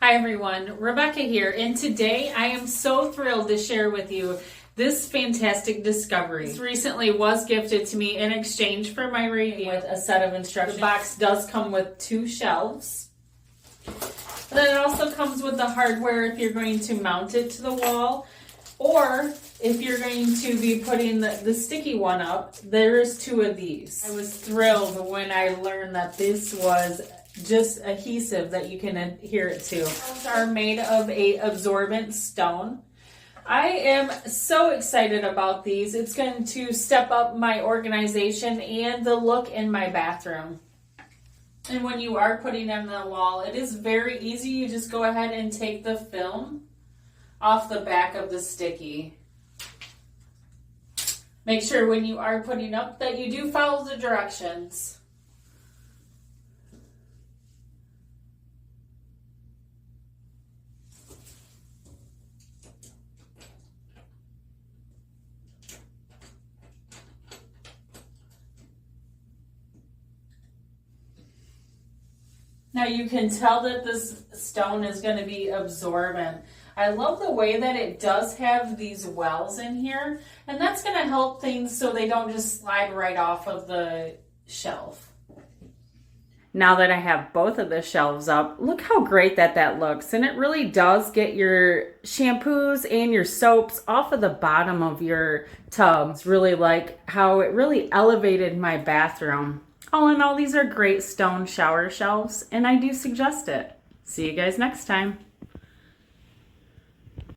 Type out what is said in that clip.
Hi everyone, Rebecca here, and today I am so thrilled to share with you this fantastic discovery. This recently was gifted to me in exchange for my review with a set of instructions. The box does come with 2 shelves. Then it also comes with the hardware if you're going to mount it to the wall, or if you're going to be putting the sticky one up, there's 2 of these. I was thrilled when I learned that this was just adhesive that you can adhere it to. Those are made of a absorbent stone. I am so excited about these. It's going to step up my organization and the look in my bathroom. And when you are putting them on the wall, it is very easy. You just go ahead and take the film off the back of the sticky. Make sure when you are putting up that you do follow the directions. Now you can tell that this stone is going to be absorbent. I love the way that it does have these wells in here, and that's going to help things so they don't just slide right off of the shelf. Now that I have both of the shelves up, look how great that looks, and it really does get your shampoos and your soaps off of the bottom of your tub. It's really like how it really elevated my bathroom. All in all, these are great stone shower shelves, and I do suggest it. See you guys next time.